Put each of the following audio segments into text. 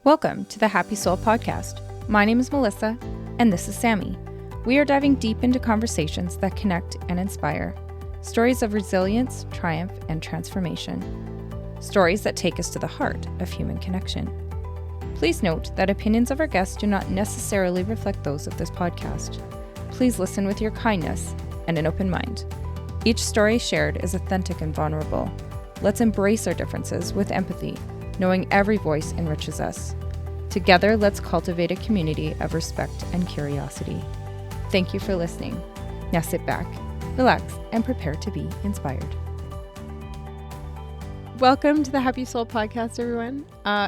Welcome to the Happy Soul Podcast. My name is Melissa, and this is Sammi. We are diving deep into conversations that connect and inspire. Stories of resilience, triumph, and transformation. Stories that take us to the heart of human connection. Please note that opinions of our guests do not necessarily reflect those of this podcast. Please listen with your kindness and an open mind. Each story shared is authentic and vulnerable. Let's embrace our differences with empathy, knowing every voice enriches us. Together, let's cultivate a community of respect and curiosity. Thank you for listening. Now sit back, relax, and prepare to be inspired. Welcome to the Happy Soul Podcast, everyone.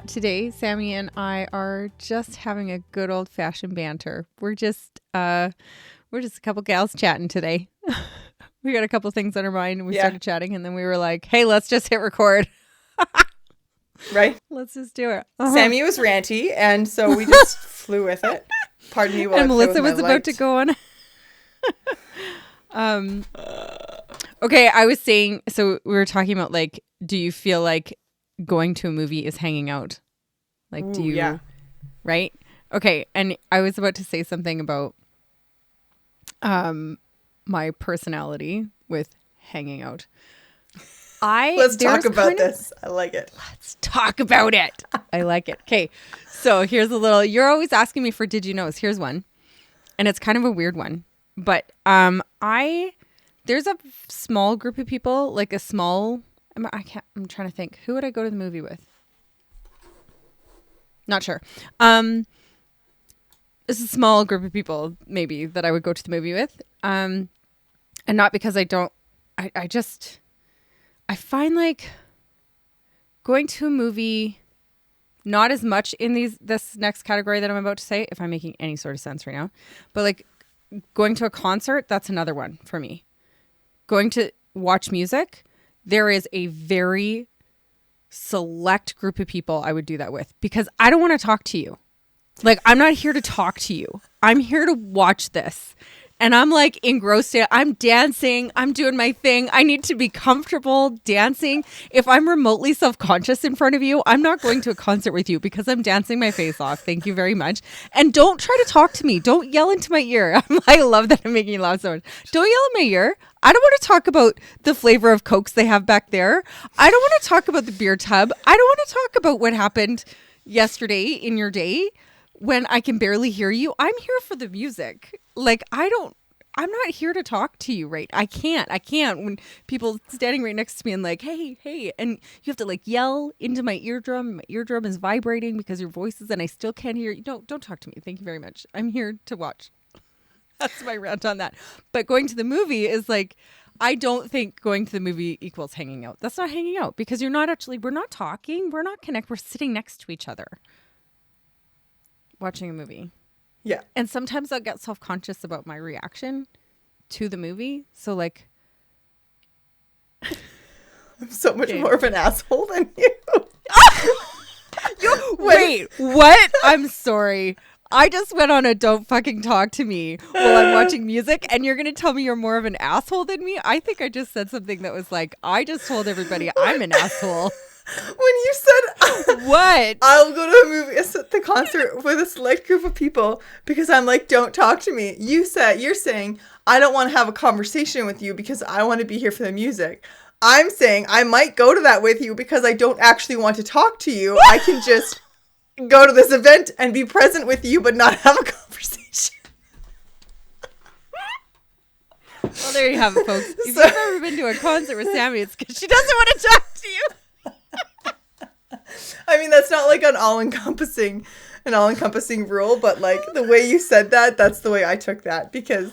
Today, Sammi and I are just having a good old-fashioned banter. We're just a couple gals chatting today. We got a couple things on our mind, and we started chatting, and then we were like, "Hey, let's just hit record." Right? Let's just do it. Sammi was ranty, and so we just flew with it. Pardon me while and I play Melissa with was my about light. to go on. Okay, I was saying, so we were talking about, like, do you feel like going to a movie is hanging out? Like, Ooh, do you, yeah. right? Okay, and I was about to say something about my personality with hanging out. Let's talk about this. I like it. Let's talk about it. I like it. Okay, so here's a little, you're always asking me for did you knows. Here's one. And it's kind of a weird one. But there's a small group of people, like a small, I'm trying to think. Who would I go to the movie with? Not sure. It's a small group of people, maybe, that I would go to the movie with. And not because I find like going to a movie, not as much in this next category that I'm about to say, if I'm making any sort of sense right now, but like going to a concert, that's another one for me. Going to watch music, there is a very select group of people I would do that with because I don't want to talk to you. Like, I'm not here to talk to you. I'm here to watch this. And I'm like engrossed in it. I'm dancing. I'm doing my thing. I need to be comfortable dancing. If I'm remotely self-conscious in front of you, I'm not going to a concert with you because I'm dancing my face off. Thank you very much. And don't try to talk to me. Don't yell into my ear. I love that I'm making you laugh so much. Don't yell in my ear. I don't want to talk about the flavor of Cokes they have back there. I don't want to talk about the beer tub. I don't want to talk about what happened yesterday in your day when I can barely hear you. I'm here for the music. Like, I'm not here to talk to you, right? I can't. When people standing right next to me and like, hey, and you have to like yell into my eardrum. My eardrum is vibrating because your voice is, and I still can't hear you. No, don't talk to me. Thank you very much. I'm here to watch. That's my rant on that. But going to the movie is like, I don't think going to the movie equals hanging out. That's not hanging out because we're not talking. We're not connected. We're sitting next to each other watching a movie. Yeah. And sometimes I'll get self-conscious about my reaction to the movie. So like, I'm so much more of an asshole than you. Wait, what? I'm sorry. I just went on a don't fucking talk to me while I'm watching music and you're going to tell me you're more of an asshole than me? I think I just said something that was like, I just told everybody I'm an asshole. When you said what? I'll go to a movie, the concert with a select group of people because I'm like, don't talk to me. You're saying I don't want to have a conversation with you because I want to be here for the music. I'm saying I might go to that with you because I don't actually want to talk to you. I can just go to this event and be present with you but not have a conversation. Well, there you have it, folks. If you've ever been to a concert with Sammi, it's because she doesn't want to talk to you. I mean, that's not like an all-encompassing rule, but like the way you said that, that's the way I took that because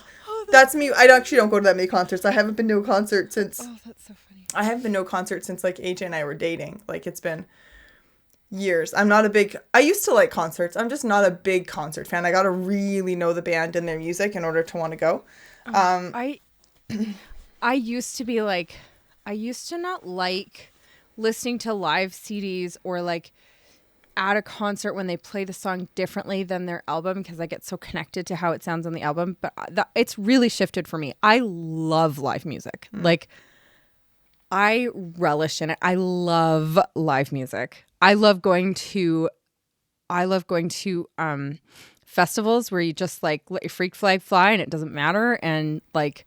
that's me. I actually don't go to that many concerts. I haven't been to a concert since. Oh, that's so funny. I haven't been to a concert since like AJ and I were dating. Like it's been years. I used to like concerts. I'm just not a big concert fan. I got to really know the band and their music in order to want to go. I used to be like, I used to not like listening to live CDs or like at a concert when they play the song differently than their album because I get so connected to how it sounds on the album. But it's really shifted for me. I love live music. Like I relish in it. I love live music. I love going to I love going to festivals where you just like let your freak flag fly and it doesn't matter. And like,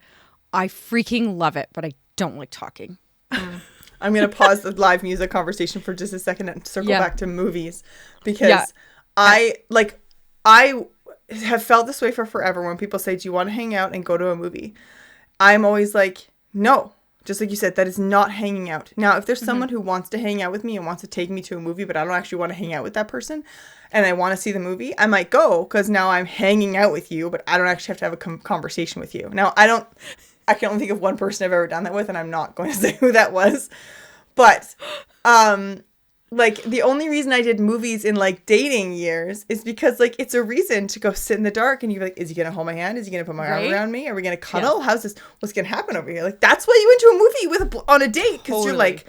I freaking love it, but I don't like talking. I'm going to pause the live music conversation for just a second and circle back to movies because I have felt this way for forever when people say, do you want to hang out and go to a movie? I'm always like, no. Just like you said, that is not hanging out. Now, if there's someone who wants to hang out with me and wants to take me to a movie, but I don't actually want to hang out with that person and I want to see the movie, I might go because now I'm hanging out with you, but I don't actually have to have a conversation with you. Now, I can only think of one person I've ever done that with, and I'm not going to say who that was. But, like, the only reason I did movies in, like, dating years is because, like, it's a reason to go sit in the dark and you're like, is he going to hold my hand? Is he going to put my arm around me? Are we going to cuddle? How's this? What's going to happen over here? Like, that's why you went to a movie on a date because you're like,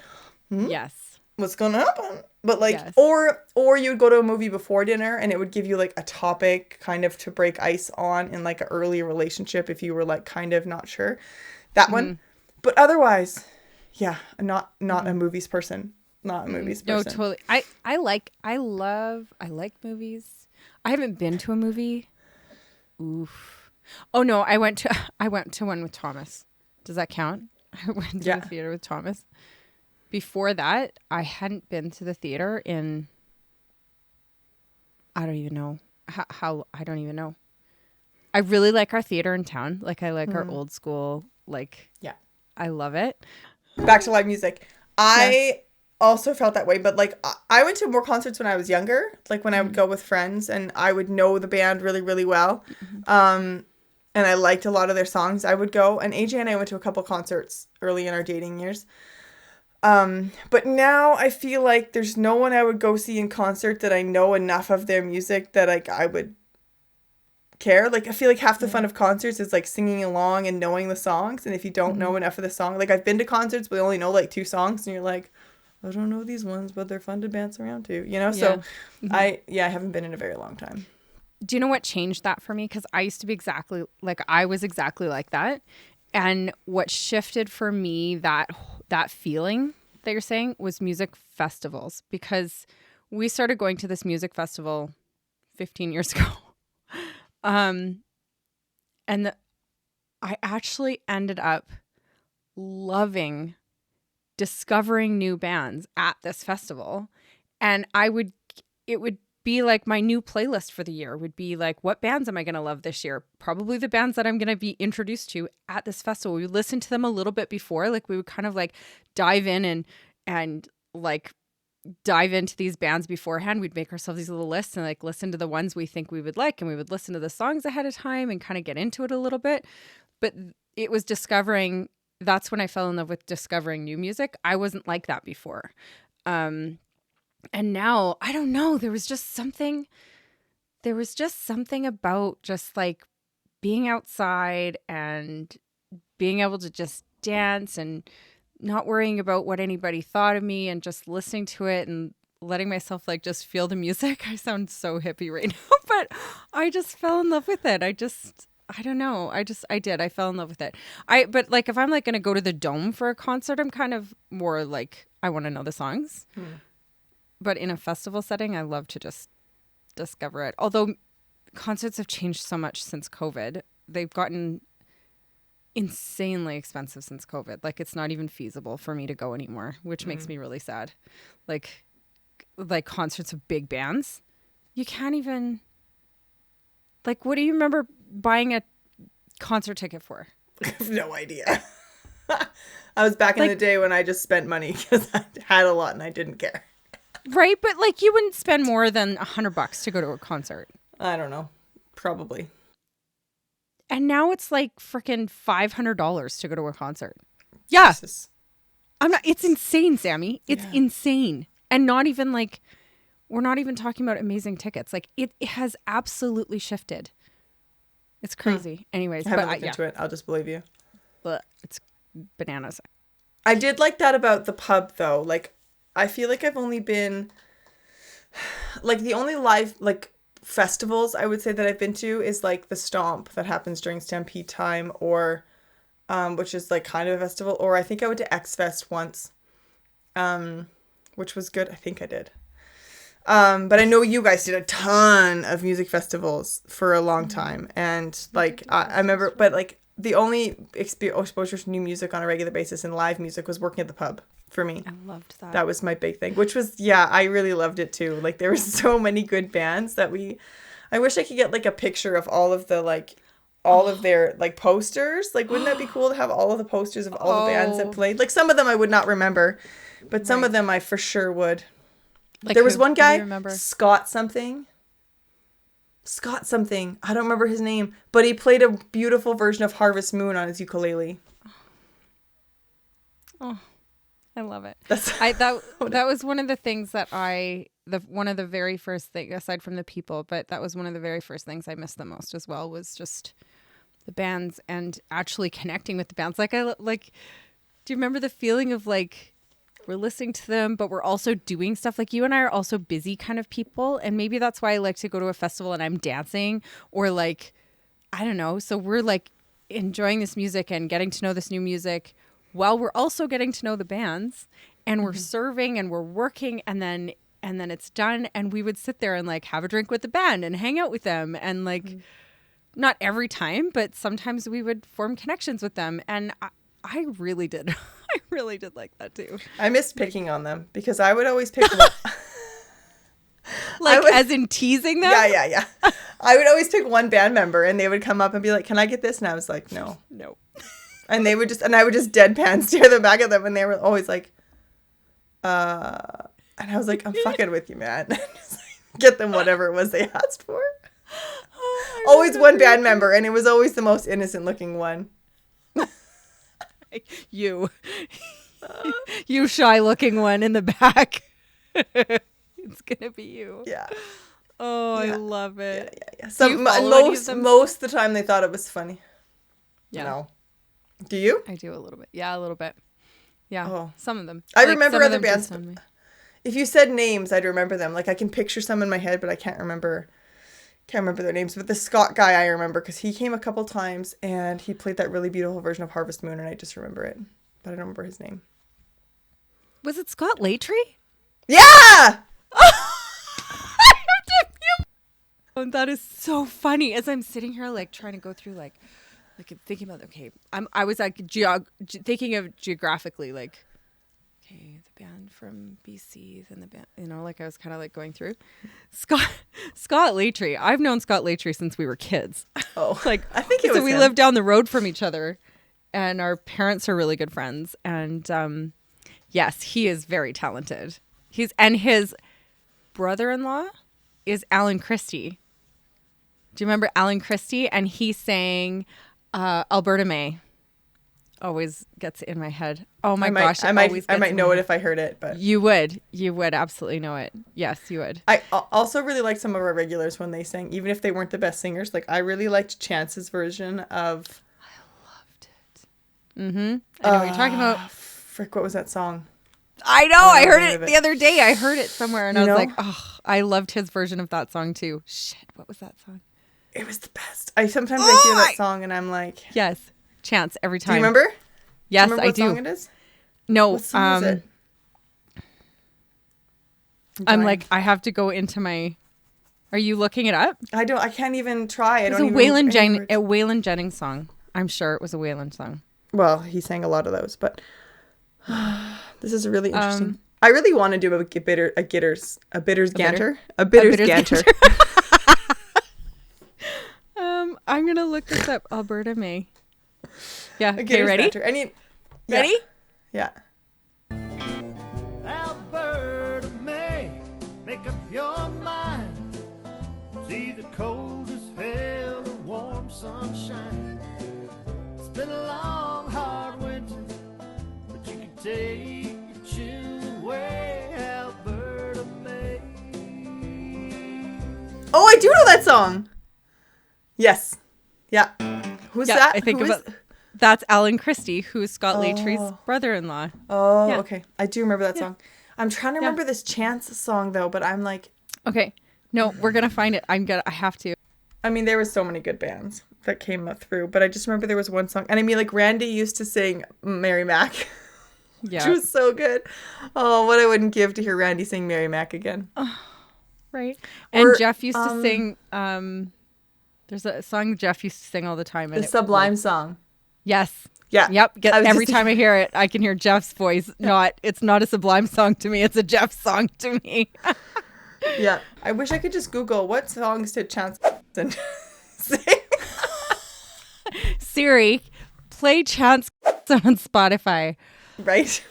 yes, what's going to happen? But, like, or you would go to a movie before dinner and it would give you, like, a topic kind of to break ice on in, like, an early relationship if you were, like, kind of not sure. That one. But otherwise, yeah, not a movies person. Not a movies person. No, totally. I like movies. I haven't been to a movie. Oof. Oh no, I went to one with Thomas. Does that count? I went to the theater with Thomas. Before that, I hadn't been to the theater in I don't even know how I don't even know. I really like our theater in town. Like I like our old school I love it. Back to live music. I also felt that way, but like I went to more concerts when I was younger, like when I would go with friends and I would know the band really, really well. And I liked a lot of their songs. I would go, and AJ and I went to a couple concerts early in our dating years. But now I feel like there's no one I would go see in concert that I know enough of their music that like I would care. Like I feel like half the fun of concerts is like singing along and knowing the songs, and if you don't know enough of the song, like I've been to concerts but I only know like 2 songs and you're like, I don't know these ones, but they're fun to dance around to, you know? So I haven't been in a very long time. Do you know what changed that for me? Because I used to be I was exactly like that. And what shifted for me that feeling that you're saying was music festivals, because we started going to this music festival 15 years ago. And I actually ended up loving discovering new bands at this festival. And it would be like my new playlist for the year would be like, what bands am I going to love this year? Probably the bands that I'm going to be introduced to at this festival. We would listen to them a little bit before, like we would kind of like dive in and like dive into these bands beforehand. We'd make ourselves these little lists and like listen to the ones we think we would like, and we would listen to the songs ahead of time and kind of get into it a little bit. But it was that's when I fell in love with discovering new music. I wasn't like that before. And now, I don't know, there was just something about just like being outside and being able to just dance and not worrying about what anybody thought of me and just listening to it and letting myself like just feel the music. I sound so hippie right now, but I just fell in love with it. I don't know. I did. I fell in love with it. But like if I'm like going to go to the Dome for a concert, I'm kind of more like I want to know the songs. But in a festival setting, I love to just discover it. Although concerts have changed so much since COVID. They've gotten insanely expensive since COVID. Like it's not even feasible for me to go anymore, which makes me really sad. Like concerts of big bands, you can't even like, what do you remember buying a concert ticket for? I have no idea. I was back in the day when I just spent money because I had a lot and I didn't care. Right, but like you wouldn't spend more than $100 to go to a concert. I don't know, probably. And now it's like freaking $500 to go to a concert. Yeah, Jesus. It's insane, Sammy. It's insane, and not even like we're not even talking about amazing tickets. Like it has absolutely shifted. It's crazy. Anyways, I haven't looked into it. I'll just believe you. But it's bananas. I did like that about the pub though. Like I feel like I've only been like the only live like festivals I would say that I've been to is like the Stomp that happens during Stampede time, or which is like kind of a festival, or I think I went to X Fest once, which was good. I think I did. But I know you guys did a ton of music festivals for a long time. And like, I remember, but like the only exposure to new music on a regular basis and live music was working at the pub for me. I loved that. That was my big thing, which was, yeah, I really loved it too. Like there were so many good bands that I wish I could get like a picture of all of the like, all of their like posters. Like, wouldn't that be cool to have all of the posters of all the bands that played? Like some of them I would not remember, but some of them I for sure would. Like there was one guy, remember? Scott something. I don't remember his name, but he played a beautiful version of Harvest Moon on his ukulele. Oh, I love it. That was one of the things that one of the very first thing, aside from the people, but that was one of the very first things I missed the most as well, was just the bands and actually connecting with the bands. Do you remember the feeling of like, we're listening to them, but we're also doing stuff. Like you and I are also busy kind of people. And maybe that's why I like to go to a festival and I'm dancing or like, I don't know. So we're like enjoying this music and getting to know this new music while we're also getting to know the bands, and we're serving and we're working, and then it's done. And we would sit there and like have a drink with the band and hang out with them. And like, not every time, but sometimes we would form connections with them. And I really did. I really did like that too. I missed picking on them because I would always pick one. As in teasing them? Yeah. I would always pick one band member and they would come up and be like, "Can I get this?" And I was like, "No." And I would just deadpan stare them back at them, and they were always like, and I was like, "I'm fucking with you, man." Just like, get them whatever it was they asked for. Always one band member, and it was always the most innocent looking one. You shy looking one in the back. It's gonna be you. Yeah. Oh, yeah. I love it. Yeah. So most of the time they thought it was funny. Yeah. No. Do you? I do a little bit. Yeah, a little bit. Yeah. Oh. Some of them. I remember other bands. If you said names, I'd remember them. Like I can picture some in my head, but I can't remember their names. But the Scott guy I remember because he came a couple times and he played that really beautiful version of Harvest Moon, and I just remember it, but I don't remember his name. Was it Scott Laytree? Yeah. Oh, that is so funny. As I'm sitting here, like trying to go through, like thinking about, okay, I was like thinking of geographically, like, okay, the band from BC, then the band, like I was kind of like going through Scott Laytree. I've known Scott Laytree since we were kids. Oh, like I think it was we lived down the road from each other, and our parents are really good friends. And yes, he is very talented. His brother-in-law is Alan Christie. Do you remember Alan Christie? And he sang Alberta May. Always gets in my head. Oh my gosh. I might know it if I heard it, but you would absolutely know it. Yes, you would. I also really liked some of our regulars when they sang, even if they weren't the best singers. Like I really liked Chance's version of. I loved it. Mm-hmm. I know what you're talking about. Frick, what was that song? I know. I heard it the other day. I heard it somewhere, and I was like, oh, I loved his version of that song too. Shit, what was that song? It was the best. I hear that song and I'm like, yes, Chance every time. Do you remember? Yes, do you remember what song it is? No, what song is it? I'm like, I have to go into my. Are you looking it up? I can't even try. It's a Waylon Jennings song. I'm sure it was a Waylon song. Well, he sang a lot of those, but this is really interesting. I really want to do a Gitter's Ganter. I'm gonna look this up. Alberta May. Yeah. Okay, ready? Ready? Yeah. Alberta May, make up your mind. It's either cold as hell or warm sunshine. It's been a long, hard winter, but you can take your chill away, Alberta May. Oh, I do know that song. Yes. Yeah. Who's that? I think that's Alan Christie, who's Scott Laytree's brother-in-law. Oh, yeah. Okay. I do remember that song. I'm trying to remember this Chance song though, but I'm like, okay, no, we're gonna find it. I have to. I mean, there was so many good bands that came through, but I just remember there was one song, and I mean, like Randy used to sing Mary Mac. Yeah, which was so good. Oh, what I wouldn't give to hear Randy sing Mary Mac again. Right. And Or, Jeff used to sing. There's a song Jeff used to sing all the time. And the Sublime song. Yes. Yeah. Yep. I was Every just time I hear it, I can hear Jeff's voice. It's not a Sublime song to me. It's a Jeff song to me. Yeah. I wish I could just Google what songs did Chance sing. Siri, play Chance on Spotify. Right.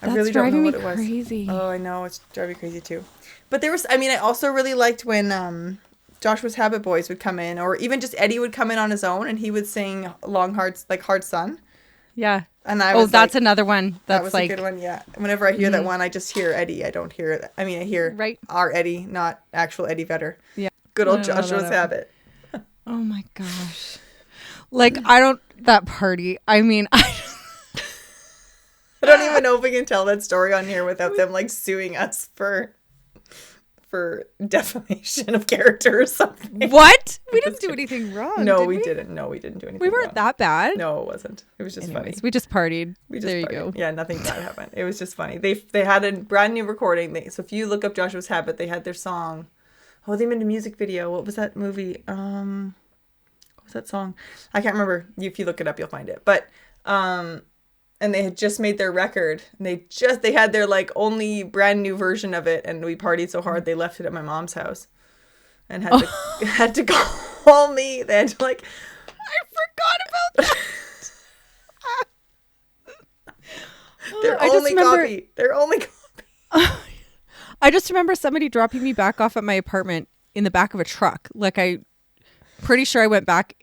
I That's really don't know driving me what it was. crazy. Oh, I know. It's driving me crazy too. But I also really liked when Joshua's Habit Boys would come in, or even just Eddie would come in on his own and he would sing Hard Sun. Yeah. And I was that's another one. That was a good one, yeah. Whenever I hear that one, I just hear Eddie. I don't hear it. I mean, I hear our Eddie, not actual Eddie Vedder. Yeah. Good old Joshua's Habit. Oh my gosh. That party. I mean, I don't even know if we can tell that story on here without them suing us for defamation of character or something. What? We didn't do anything wrong. No, we didn't. No, we didn't do anything We weren't wrong. that bad. No, it wasn't. It was just funny. We just partied. There you go. Yeah, nothing bad happened. It was just funny. They had a brand new recording. So if you look up Joshua's Habit, they had their song. Oh, they made a music video. What was that movie? What was that song? I can't remember. If you look it up, you'll find it. But and they had just made their record. And they had their only brand new version of it, and we partied so hard they left it at my mom's house, and had to call me. They had to I forgot about that. Their only copy. I just remember somebody dropping me back off at my apartment in the back of a truck. I pretty sure I went back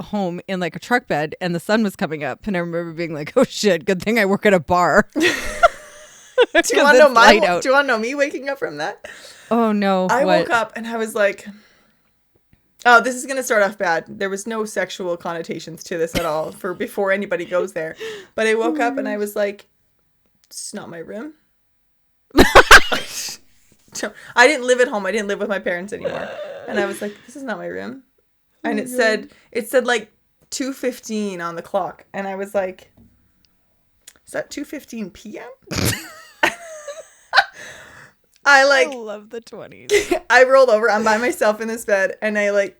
home in a truck bed and the sun was coming up, and I remember being oh shit, good thing I work at a bar. Do you want to know me waking up from that? Oh no. I woke up and I was oh, this is going to start off bad. There was no sexual connotations to this at all before anybody goes there. But I woke up and I was it's not my room. I didn't live at home. I didn't live with my parents anymore. And I was this is not my room. And it said 2:15 on the clock. And I was is that 2:15 p.m.? I love the 20s. I rolled over. I'm by myself in this bed. And I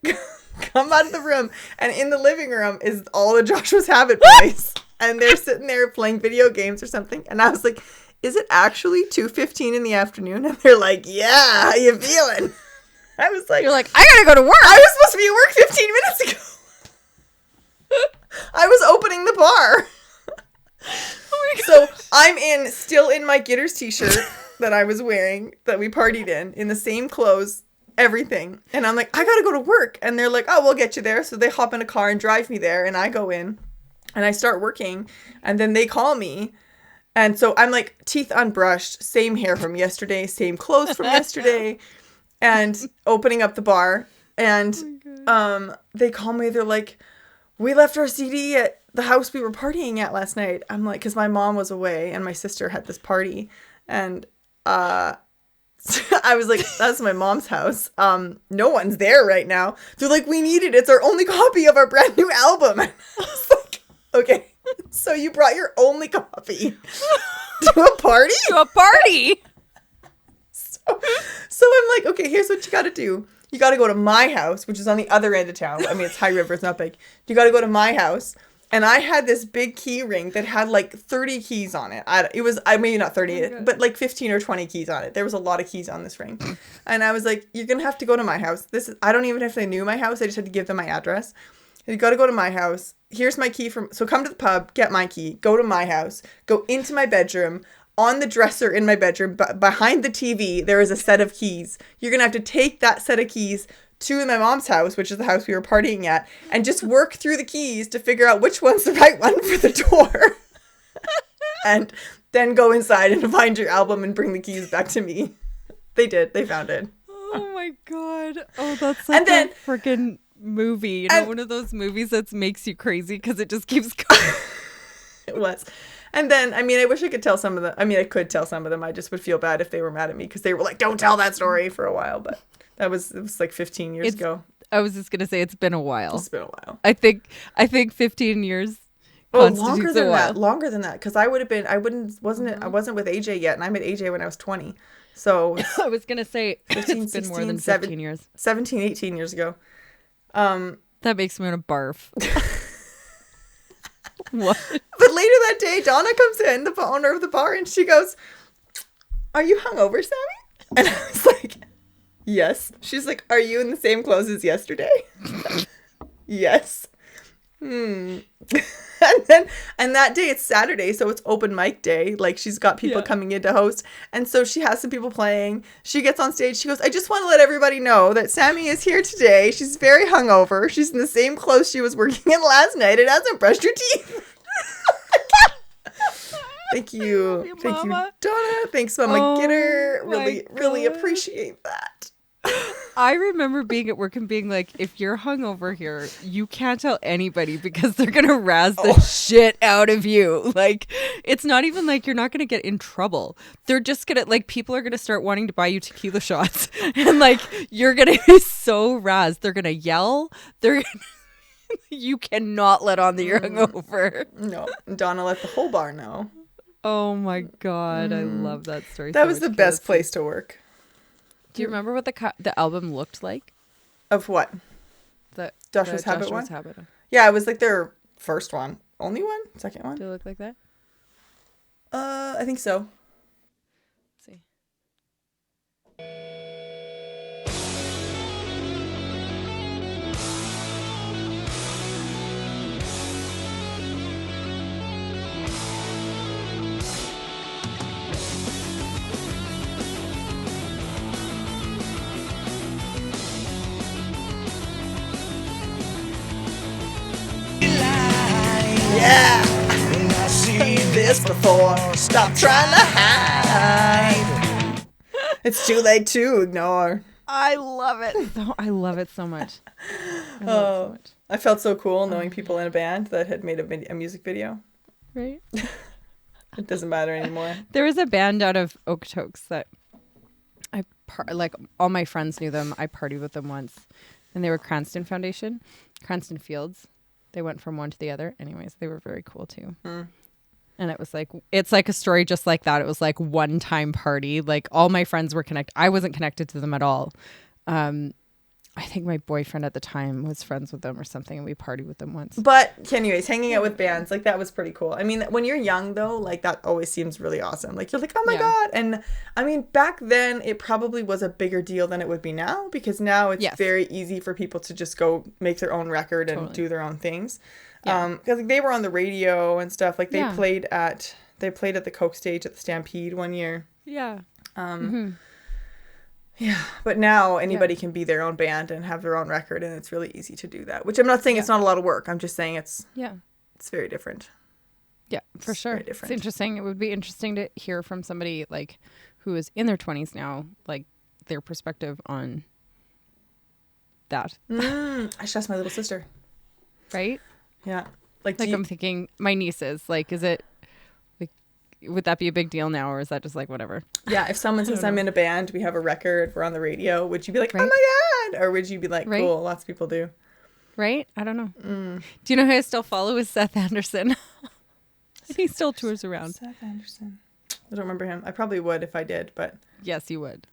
come out of the room. And in the living room is all the Joshua's Habit Boys. And they're sitting there playing video games or something. And I was is it actually 2:15 in the afternoon? And they're yeah, how you feeling? I was you're I gotta go to work. I was supposed to be at work 15 minutes ago. I was opening the bar. Oh my so I'm still in my Gitters t-shirt that I was wearing, that we partied in the same clothes, everything. And I'm I gotta go to work. And they're oh, we'll get you there. So they hop in a car and drive me there. And I go in and I start working. And then they call me. And so I'm teeth unbrushed, same hair from yesterday, same clothes from yesterday. And opening up the bar, and they call me. They're we left our CD at the house we were partying at last night. I'm because my mom was away and my sister had this party, and I was that's my mom's house. No one's there right now. They're we need it. It's our only copy of our brand new album. And I was okay, so you brought your only copy to a party? To a party. So I'm okay, here's what you got to do. You got to go to my house, which is on the other end of town. I mean, it's High River. It's not big. You got to go to my house. And I had this big key ring that had 30 keys on it. It was, maybe not 30, but 15 or 20 keys on it. There was a lot of keys on this ring. And I was you're going to have to go to my house. I don't even know if they knew my house. I just had to give them my address. You got to go to my house. Here's my key so come to the pub, get my key, go to my house, go into my bedroom. On the dresser in my bedroom, behind the TV, there is a set of keys. You're going to have to take that set of keys to my mom's house, which is the house we were partying at, and just work through the keys to figure out which one's the right one for the door. And then go inside and find your album and bring the keys back to me. They did. They found it. Oh my God. Oh, that's a freaking movie. One of those movies that makes you crazy because it just keeps going. It was. And then, I wish I could tell some of them. I could tell some of them. I just would feel bad if they were mad at me because they were don't tell that story for a while. But it was 15 years ago. I was just going to say it's been a while. It's been a while. I think 15 years. Longer than that. Longer than that. Because I wasn't with AJ yet. And I met AJ when I was 20. So I was going to say 15, it's been more 16, than 15 years. 17, 18 years ago. That makes me want to barf. What? But later that day, Donna comes in, the owner of the bar, and she goes, "Are you hungover, Sammy?" And I was like, "Yes." She's like, "Are you in the same clothes as yesterday?" Yes. And that day it's Saturday, so it's open mic day. Like, she's got people coming in to host, and so she has some people playing. She gets on stage. She goes, "I just want to let everybody know that Sammy is here today. She's very hungover. She's in the same clothes she was working in last night and hasn't brushed her teeth." Thank you. Thank you, Donna. Thanks, Mama Gitter. Really appreciate that. I remember being at work and being like, if you're hungover here, you can't tell anybody because they're going to razz the shit out of you. Like, it's not even like you're not going to get in trouble. They're just going to, like, people are going to start wanting to buy you tequila shots. And, like, you're going to be so razzed. They're going to yell. You cannot let on that you're hungover. No, Donna let the whole bar know. Oh, my God. I love that story. That was the best place to work. Do you remember what the album looked like? Of what? Joshua's Habit one? Yeah, it was like their first one. Only one? Second one? Did it look like that? I think so. Let's see. Yeah. I see this before. Stop trying to hide. It's too late to ignore. I love it. I love it so much. I felt so cool knowing people in a band that had made a music video. Right? It doesn't matter anymore. There was a band out of Okotoks that like all my friends knew them. I partied with them once, and they were Cranston Fields. They went from one to the other. Anyways, they were very cool too. And it was like, it's like a story just like that. It was like one time party. Like all my friends were connected. I wasn't connected to them at all. I think my boyfriend at the time was friends with them or something, and we partied with them once. But anyways, hanging out with bands, like that was pretty cool. I mean, when you're young though, like that always seems really awesome. Like you're like, oh my God. And I mean, back then it probably was a bigger deal than it would be now, because now it's very easy for people to just go make their own record and do their own things. Because like, they were on the radio and stuff. Like they played at the Coke stage at the Stampede one year. Yeah. Yeah, but now anybody can be their own band and have their own record, and it's really easy to do that. Which I'm not saying it's not a lot of work. I'm just saying it's very different. Yeah, for sure. It's interesting. It would be interesting to hear from somebody like who is in their 20s now, like their perspective on that. I should ask my little sister. Right? Yeah. Like I'm thinking my nieces, like, is it would that be a big deal now, or is that just like whatever? Yeah, if someone says I'm in a band, we have a record, we're on the radio, would you be like, oh my God? Or would you be like, cool, lots of people do. Right? I don't know. Do you know who I still follow is Seth Anderson? He still tours around. Seth Anderson. I don't remember him. I probably would if I did, but... Yes, you would.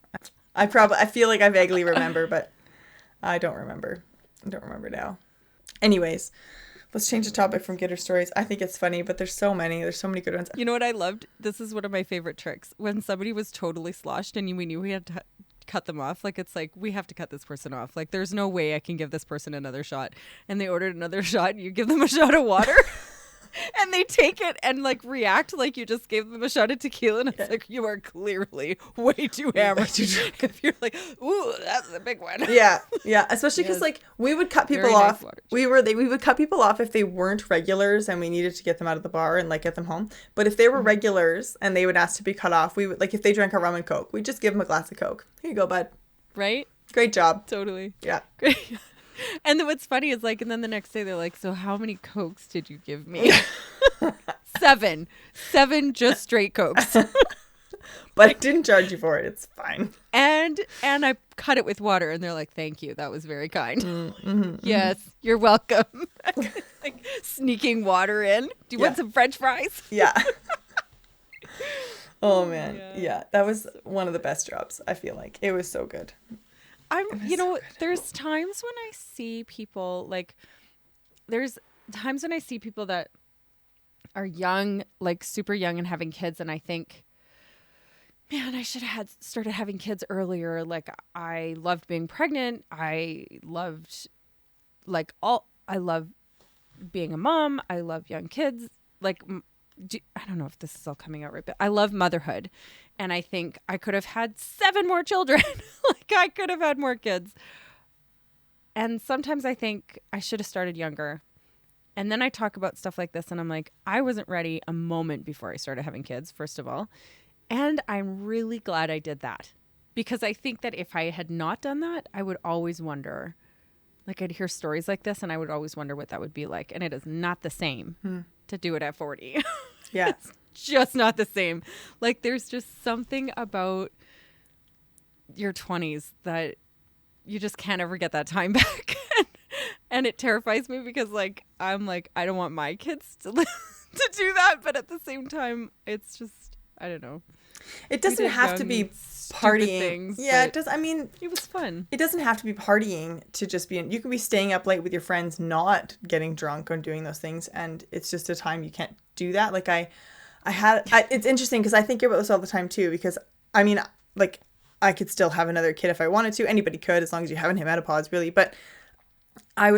I feel like I vaguely remember, but I don't remember. I don't remember now. Anyways... Let's change the topic from Gitter stories. I think it's funny, but there's so many. There's so many good ones. You know what I loved? This is one of my favorite tricks. When somebody was totally sloshed and we knew we had to cut them off, like it's like, we have to cut this person off. Like there's no way I can give this person another shot. And they ordered another shot, and you give them a shot of water. And they take it and like react like you just gave them a shot of tequila, and it's like, you are clearly way too hammered. If you're like, ooh, that's a big one. Yeah, especially because like we would cut people off. We would cut people off if they weren't regulars and we needed to get them out of the bar and like get them home. But if they were regulars and they would ask to be cut off, we would, like, if they drank a rum and Coke, we'd just give them a glass of Coke. Here you go, bud. Right? Great job. Totally. Yeah. Great. And then what's funny is like, and then the next day they're like, so how many Cokes did you give me? 7 just straight Cokes. But I didn't charge you for it. It's fine. And I cut it with water, and they're like, thank you. That was very kind. Yes, you're welcome. Like sneaking water in. Do you want some French fries? Yeah. Oh man. Yeah. That was one of the best jobs, I feel like. It was so good. There's times when I see people there's times when I see people that are young, like super young and having kids. And I think, man, I should have started having kids earlier. Like I loved being pregnant. I loved I love being a mom. I love young kids. I don't know if this is all coming out right, but I love motherhood. And I think I could have had 7 more children. Like I could have had more kids. And sometimes I think I should have started younger. And then I talk about stuff like this and I'm like, I wasn't ready a moment before I started having kids, first of all. And I'm really glad I did that. Because I think that if I had not done that, I would always wonder, like I'd hear stories like this and I would always wonder what that would be like. And it is not the same to do it at 40. Yeah. It's just not the same. Like there's just something about your 20s that you just can't ever get that time back. And it terrifies me because I'm like, I don't want my kids to to do that. But at the same time, it's just, I don't know. It doesn't have to be partying. Things, yeah, it does. I mean, it was fun. It doesn't have to be partying to just be you can be staying up late with your friends, not getting drunk or doing those things. And it's just a time you can't do that. Like it's interesting because I think about this all the time too, because I mean, like I could still have another kid if I wanted to. Anybody could, as long as you haven't hit menopause, really. But I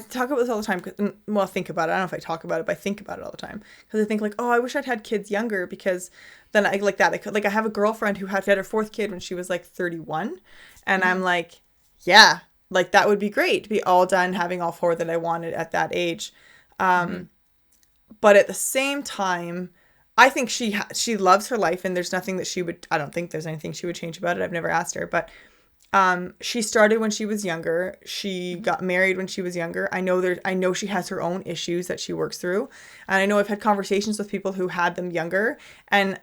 talk about this all the time. Well, think about it. I don't know if I talk about it, but I think about it all the time because I think like, oh, I wish I'd had kids younger because then I like that. I have a girlfriend who had her 4th kid when she was like 31, and I'm like, yeah, like that would be great to be all done having all 4 that I wanted at that age. But at the same time, I think she loves her life, and there's nothing that I don't think there's anything she would change about it. I've never asked her, but she started when she was younger. She got married when she was younger. I know she has her own issues that she works through. And I know I've had conversations with people who had them younger. And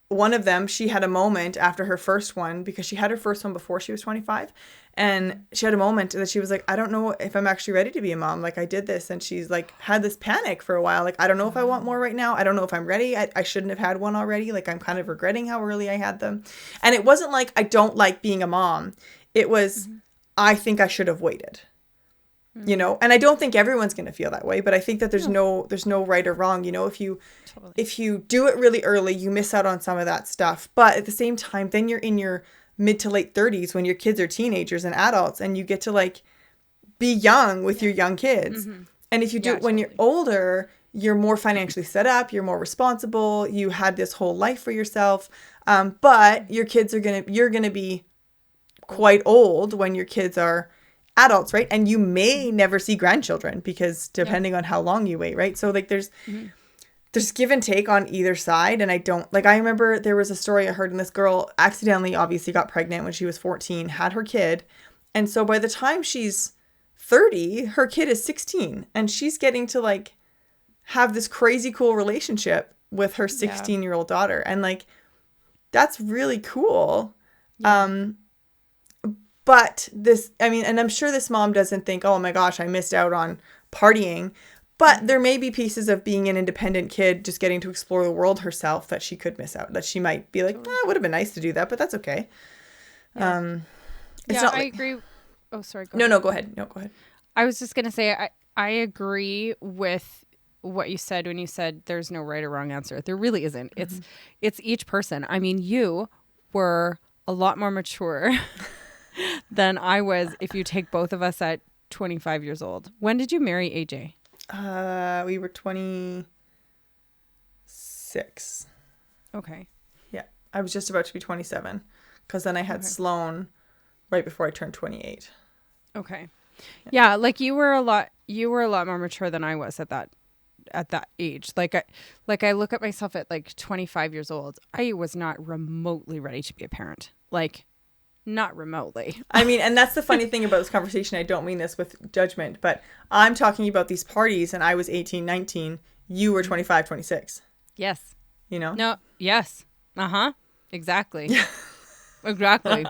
one of them, she had a moment after her first one, because she had her first one before she was 25. And she had a moment that she was like, I don't know if I'm actually ready to be a mom. Like I did this. And she's like had this panic for a while. Like, I don't know if I want more right now. I don't know if I'm ready. I shouldn't have had one already. Like I'm kind of regretting how early I had them. And it wasn't like, I don't like being a mom. It was, I think I should have waited, you know? And I don't think everyone's going to feel that way, but I think that there's no right or wrong. You know, if you do it really early, you miss out on some of that stuff. But at the same time, then you're in your mid to late 30s when your kids are teenagers and adults, and you get to like be young with your young kids. And if you do it when you're older, you're more financially set up, you're more responsible, you had this whole life for yourself. But your kids you're going to be quite old when your kids are adults, right? And you may never see grandchildren because depending on how long you wait, right? So like there's give and take on either side. And I remember there was a story I heard, and this girl accidentally obviously got pregnant when she was 14, had her kid. And so by the time she's 30, her kid is 16, and she's getting to like have this crazy cool relationship with her 16-year-old daughter. And like, that's really cool. Yeah. But and I'm sure this mom doesn't think, oh my gosh, I missed out on partying. But there may be pieces of being an independent kid, just getting to explore the world herself, that she could miss out. That she might be like, it would have been nice to do that, but that's okay. Yeah. I agree. Oh, sorry. Go ahead. Go ahead. I was just going to say, I agree with what you said when you said there's no right or wrong answer. There really isn't. It's each person. I mean, you were a lot more mature than I was if you take both of us at 25 years old. When did you marry AJ? We were 26. Okay. Yeah. I was just about to be 27 because then I had Sloan right before I turned 28. Okay. Yeah, like you were a lot more mature than I was at that age. Like I look at myself at like 25 years old. I was not remotely ready to be a parent. Like, not remotely. I mean, and that's the funny thing about this conversation. I don't mean this with judgment, but I'm talking about these parties, and I was 18, 19. You were 25, 26. Yes. You know? No. Yes. Uh-huh. Exactly. Exactly.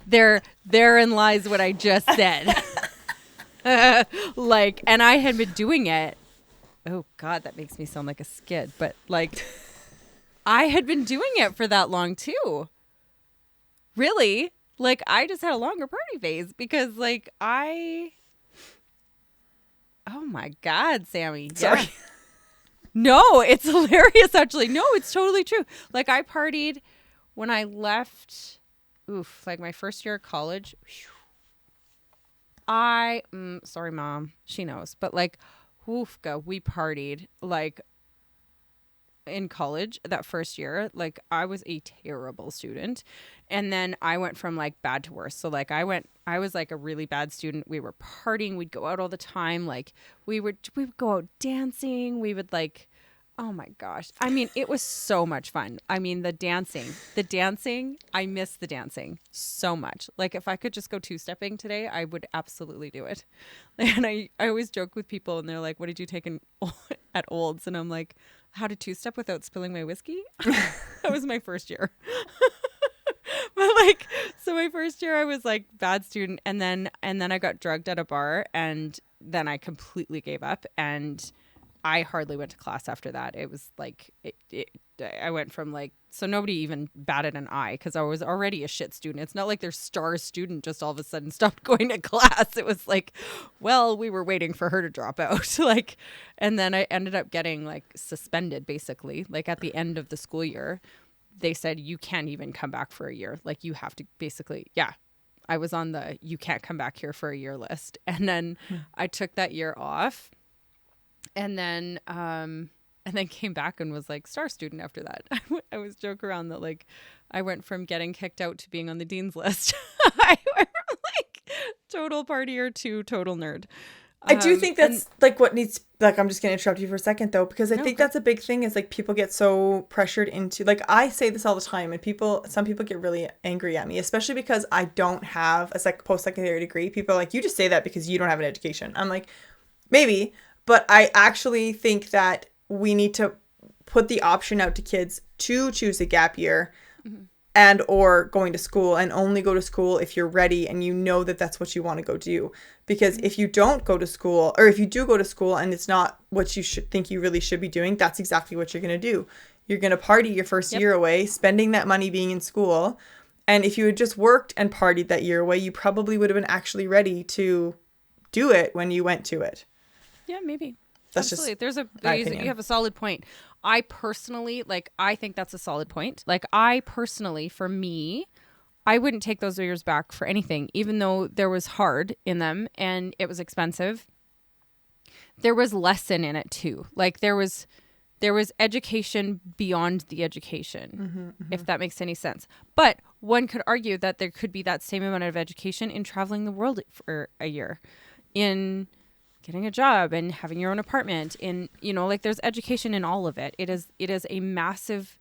Therein lies what I just said. Like, and I had been doing it. Oh God, that makes me sound like a skid. But like, I had been doing it for that long too. Really? Like, I just had a longer party phase because, like, oh my God, Sammy. Sorry. Yeah. No, it's hilarious, actually. No, it's totally true. Like, I partied when I left, like my first year of college. Sorry, Mom. She knows. But, like, we partied, like, in college that first year. Like, I was a terrible student, and then I went from like bad to worse. So like I was like a really bad student. We were partying, we'd go out all the time, like we would go out dancing, we would like, oh my gosh, I mean, it was so much fun. I mean, the dancing, I miss the dancing so much. Like, if I could just go two-stepping today, I would absolutely do it. And I always joke with people, and they're like, what did you take at Olds? And I'm like, how to two-step without spilling my whiskey? That was my first year. But like, so my first year I was like bad student, and then I got drugged at a bar, and then I completely gave up, and I hardly went to class after that. It was like, I went from like, so nobody even batted an eye because I was already a shit student. It's not like their star student just all of a sudden stopped going to class. It was like, well, we were waiting for her to drop out. Like, and then I ended up getting like suspended basically. Like at the end of the school year, they said, you can't even come back for a year. Like you have to basically, yeah. I was on the, you can't come back here for a year list. And then I took that year off. And then came back and was like star student after that. I was joke around that like I went from getting kicked out to being on the dean's list. I went from like total partier to total nerd. I do think that's like what needs, like, I'm just going to interrupt you for a second though, because I think that's a big thing is like people get so pressured into, like, I say this all the time and some people get really angry at me, especially because I don't have a post-secondary degree. People are like, you just say that because you don't have an education. I'm like, maybe, but I actually think that we need to put the option out to kids to choose a gap year and or going to school, and only go to school if you're ready and you know that that's what you want to go do. Because if you don't go to school, or if you do go to school and it's not what you should think you really should be doing, that's exactly what you're going to do. You're going to party your first year away, spending that money being in school. And if you had just worked and partied that year away, you probably would have been actually ready to do it when you went to it. Yeah, maybe. That's absolutely. just You have a solid point. I personally, like, I think that's a solid point. Like, I personally, for me, I wouldn't take those years back for anything, even though there was hard in them and it was expensive. There was lesson in it too. Like, there was education beyond the education, if that makes any sense. But one could argue that there could be that same amount of education in traveling the world for a year, in getting a job and having your own apartment, in, you know, like, there's education in all of it. It is a massive,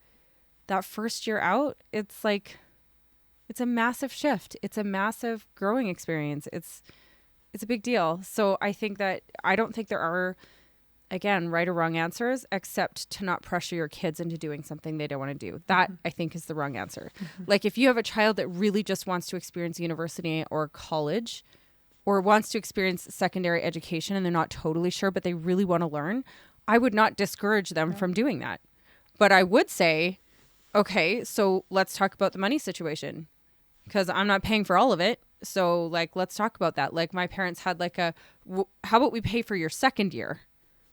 that first year out, it's like, it's a massive shift. It's a massive growing experience. It's a big deal. So I think that, I don't think there are, again, right or wrong answers, except to not pressure your kids into doing something they don't want to do. That, I think, is the wrong answer. Like, if you have a child that really just wants to experience university or college, or wants to experience secondary education and they're not totally sure, but they really want to learn, I would not discourage them from doing that. But I would say, okay, so let's talk about the money situation, because I'm not paying for all of it. So, like, let's talk about that. Like, my parents had like how about we pay for your second year?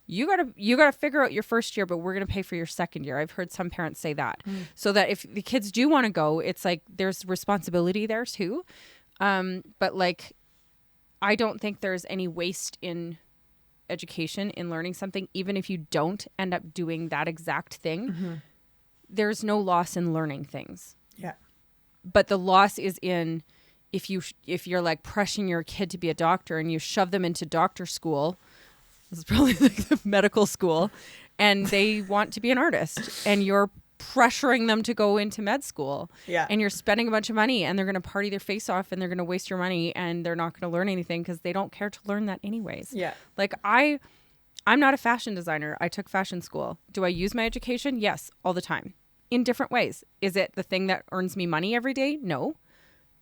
You gotta figure out your first year, but we're gonna pay for your second year. I've heard some parents say that, so that if the kids do want to go, it's like there's responsibility there too. But like, I don't think there's any waste in education, in learning something, even if you don't end up doing that exact thing. There's no loss in learning things. Yeah. But the loss is in if you're like pressuring your kid to be a doctor and you shove them into doctor school. This is probably like the medical school, and they want to be an artist, and you're pressuring them to go into med school. Yeah. And you're spending a bunch of money, and they're going to party their face off, and they're going to waste your money, and they're not going to learn anything because they don't care to learn that anyways. Yeah. Like, I'm not a fashion designer. I took fashion school. Do I use my education? Yes, all the time, in different ways. Is it the thing that earns me money every day? No.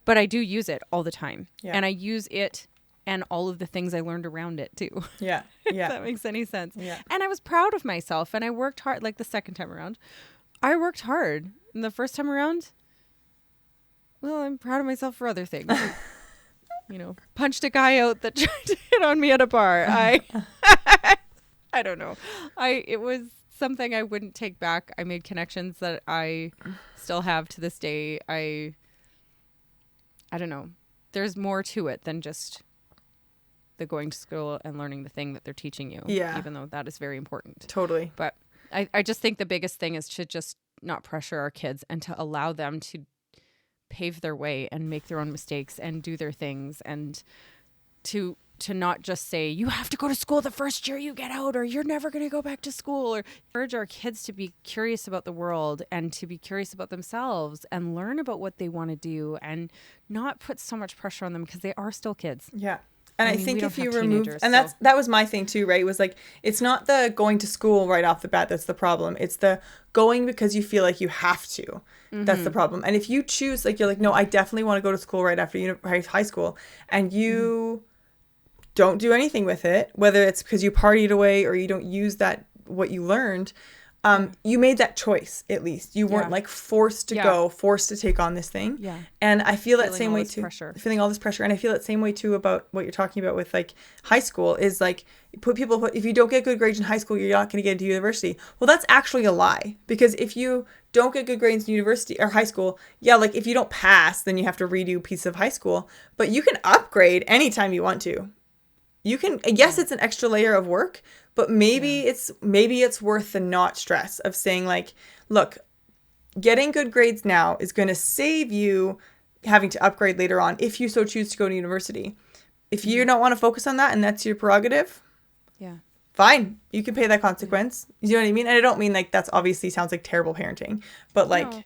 But I do use it all the time. Yeah. And I use it and all of the things I learned around it too. Yeah. Yeah. If that makes any sense. Yeah. And I was proud of myself, and I worked hard. Like, the second time around, I worked hard. And the first time around, well, I'm proud of myself for other things. Punched a guy out that tried to hit on me at a bar. I don't know. It was something I wouldn't take back. I made connections that I still have to this day. I don't know. There's more to it than just the going to school and learning the thing that they're teaching you. Yeah. Even though that is very important. Totally. But I just think the biggest thing is to just not pressure our kids and to allow them to pave their way and make their own mistakes and do their things, and to not just say, you have to go to school the first year you get out, or you're never going to go back to school, or urge our kids to be curious about the world and to be curious about themselves and learn about what they want to do, and not put so much pressure on them because they are still kids. Yeah. And I think if you remove, and so. that was my thing too, right? It was like, it's not the going to school right off the bat that's the problem. It's the going because you feel like you have to. Mm-hmm. That's the problem. And if you choose, like, you're like, no, I definitely want to go to school right after high school, and you don't do anything with it, whether it's because you partied away or you don't use what you learned, you made that choice. At least you weren't like forced to go, forced to take on this thing. Yeah. And I feel that same way too. Feeling all this pressure. And I feel that same way too about what you're talking about with like high school is like, if you don't get good grades in high school, you're not going to get into university. Well, that's actually a lie, because if you don't get good grades in university or high school, like if you don't pass, then you have to redo a piece of high school, but you can upgrade anytime you want to. You can, yes, it's an extra layer of work, but maybe it's worth the not stress of saying like, look, getting good grades now is going to save you having to upgrade later on if you so choose to go to university. If you don't want to focus on that and that's your prerogative, fine, you can pay that consequence. You know what I mean? And I don't mean like that's obviously sounds like terrible parenting, but like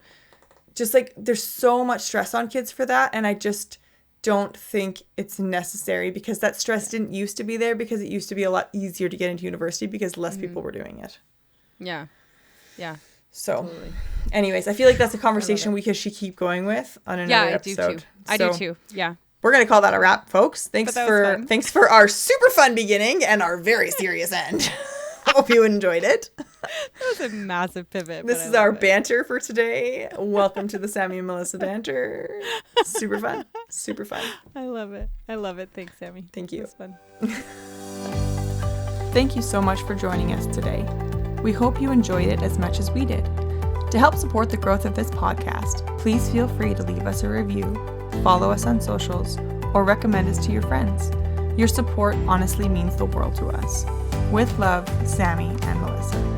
just like there's so much stress on kids for that, and I just don't think it's necessary, because that stress didn't used to be there, because it used to be a lot easier to get into university because less people were doing it. Yeah. So totally. Anyways, I feel like that's a conversation we should keep going with on another episode. I do too. Yeah. We're going to call that a wrap, folks. Thanks for our super fun beginning and our very serious end. Hope you enjoyed it. That was a massive pivot. This is our banter for today. Welcome to the Sammi and Melissa banter. Super fun. Super fun. I love it. Thanks, Sammi. Thank you. It was fun. Thank you so much for joining us today. We hope you enjoyed it as much as we did. To help support the growth of this podcast, please feel free to leave us a review, follow us on socials, or recommend us to your friends. Your support honestly means the world to us. With love, Sammi and Melissa.